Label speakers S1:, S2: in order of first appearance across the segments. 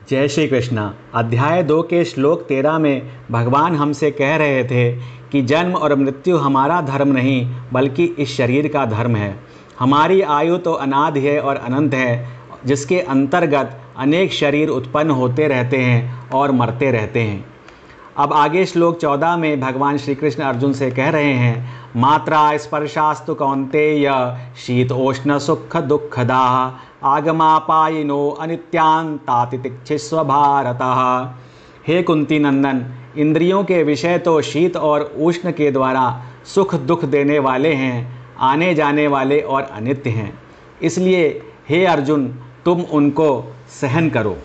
S1: जय श्री कृष्णा। अध्याय 2 के श्लोक 13 में भगवान हमसे कह रहे थे कि जन्म और मृत्यु हमारा धर्म नहीं बल्कि इस शरीर का धर्म है। हमारी आयु तो अनादि है और अनंत है, जिसके अंतर्गत अनेक शरीर उत्पन्न होते रहते हैं और मरते रहते हैं। अब आगे श्लोक 14 में भगवान श्री कृष्ण अर्जुन से कह रहे हैं, मात्रा स्पर्शास्तु कौन्तेय शीतोष्ण सुख दुःखदाः आगमापायिनो अनित्यांतातितिक्षिस्व भारतः। हे कुंती नंदन, इंद्रियों के विषय तो शीत और उष्ण के द्वारा सुख दुख देने वाले हैं, आने जाने वाले और अनित्य हैं। इसलिए हे अर्जुन, तुम उनको सहन करो।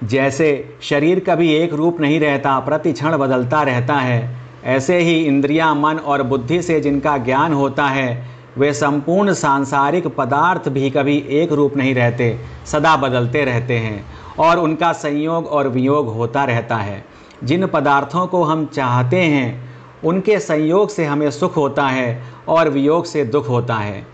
S1: जैसे शरीर कभी एक रूप नहीं रहता, प्रति क्षण बदलता रहता है, ऐसे ही इंद्रियां, मन और बुद्धि से जिनका ज्ञान होता है, वे संपूर्ण सांसारिक पदार्थ भी कभी एक रूप नहीं रहते, सदा बदलते रहते हैं और उनका संयोग और वियोग होता रहता है। जिन पदार्थों को हम चाहते हैं उनके संयोग से हमें सुख होता है और वियोग से दुख होता है।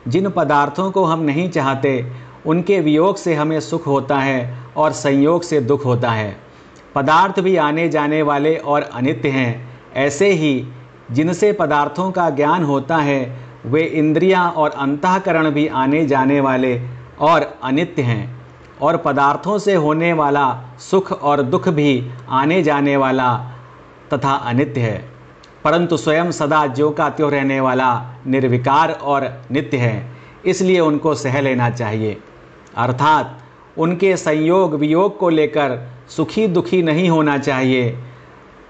S1: जिन पदार्थों को हम नहीं चाहते उनके वियोग से हमें सुख होता है और संयोग से दुख होता है। पदार्थ भी आने जाने वाले और अनित्य हैं। ऐसे ही जिनसे पदार्थों का ज्ञान होता है वे इंद्रियां और अंतःकरण भी आने जाने वाले और अनित्य हैं, और पदार्थों से होने वाला सुख और दुख भी आने जाने वाला तथा अनित्य है, परंतु स्वयं सदा ज्यों का त्यों रहने वाला निर्विकार और नित्य है। इसलिए उनको सह लेना चाहिए, अर्थात उनके संयोग वियोग को लेकर सुखी दुखी नहीं होना चाहिए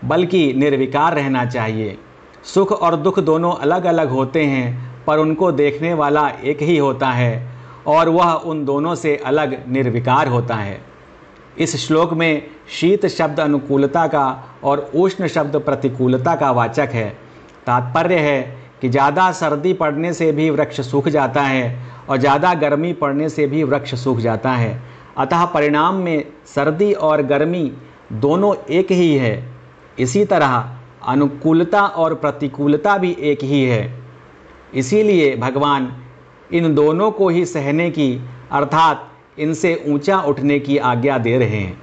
S1: बल्कि निर्विकार रहना चाहिए। सुख और दुख दोनों अलग अलग होते हैं, पर उनको देखने वाला एक ही होता है और वह उन दोनों से अलग निर्विकार होता है। इस श्लोक में शीत शब्द अनुकूलता का और उष्ण शब्द प्रतिकूलता का वाचक है। तात्पर्य है कि ज़्यादा सर्दी पड़ने से भी वृक्ष सूख जाता है और ज़्यादा गर्मी पड़ने से भी वृक्ष सूख जाता है। अतः परिणाम में सर्दी और गर्मी दोनों एक ही है। इसी तरह अनुकूलता और प्रतिकूलता भी एक ही है। इसीलिए भगवान इन दोनों को ही सहने की, अर्थात इनसे ऊंचा उठने की आज्ञा दे रहे हैं।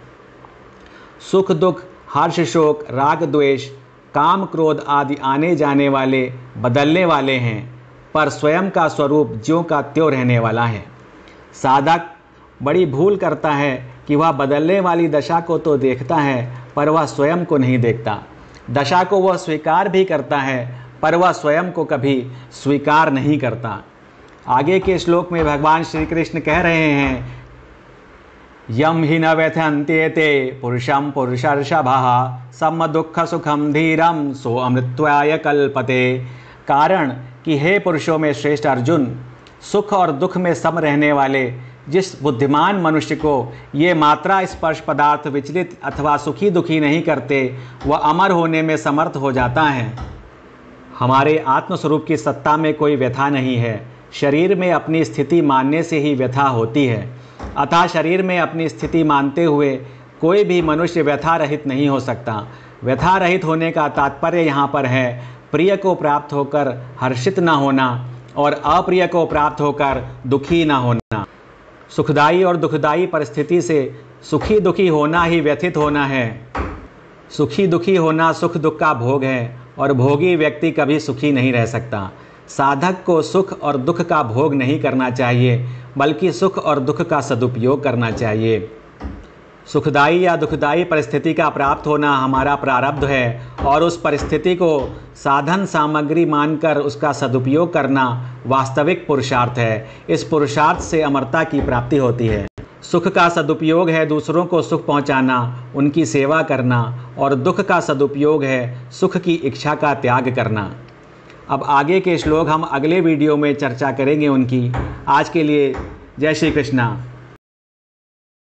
S1: सुख दुख, हर्ष शोक, राग द्वेष, काम क्रोध आदि आने जाने वाले, बदलने वाले हैं, पर स्वयं का स्वरूप ज्यों का त्यों रहने वाला है। साधक बड़ी भूल करता है कि वह बदलने वाली दशा को तो देखता है पर वह स्वयं को नहीं देखता। दशा को वह स्वीकार भी करता है पर वह स्वयं को कभी स्वीकार नहीं करता। आगे के श्लोक में भगवान श्री कृष्ण कह रहे हैं, यम हि न व्यथन्त्येते पुरुषं पुरुषर्षभः सम दुःख सुखम धीरम सो अमृत्वाय कल्पते। कारण कि हे पुरुषों में श्रेष्ठ अर्जुन, सुख और दुख में सम रहने वाले जिस बुद्धिमान मनुष्य को ये मात्रा स्पर्श पदार्थ विचलित अथवा सुखी दुखी नहीं करते, वह अमर होने में समर्थ हो जाता है। हमारे आत्मस्वरूप की सत्ता में कोई व्यथा नहीं है। शरीर में अपनी स्थिति मानने से ही व्यथा होती है। अतः शरीर में अपनी स्थिति मानते हुए कोई भी मनुष्य व्यथा रहित नहीं हो सकता। व्यथा रहित होने का तात्पर्य यहाँ पर है प्रिय को प्राप्त होकर हर्षित न होना और अप्रिय को प्राप्त होकर दुखी न होना। सुखदायी और दुखदायी परिस्थिति से सुखी दुखी होना ही व्यथित होना है। सुखी दुखी होना सुख दुख का भोग है और भोगी व्यक्ति कभी सुखी नहीं रह सकता। साधक को सुख और दुख का भोग नहीं करना चाहिए बल्कि सुख और दुख का सदुपयोग करना चाहिए। सुखदायी या दुखदायी परिस्थिति का प्राप्त होना हमारा प्रारब्ध है और उस परिस्थिति को साधन सामग्री मानकर उसका सदुपयोग करना वास्तविक पुरुषार्थ है। इस पुरुषार्थ से अमरता की प्राप्ति होती है। सुख का सदुपयोग है दूसरों को सुख पहुंचाना, उनकी सेवा करना, और दुख का सदुपयोग है सुख की इच्छा का त्याग करना। अब आगे के श्लोक हम अगले वीडियो में चर्चा करेंगे उनकी। आज के लिए जय श्री कृष्णा।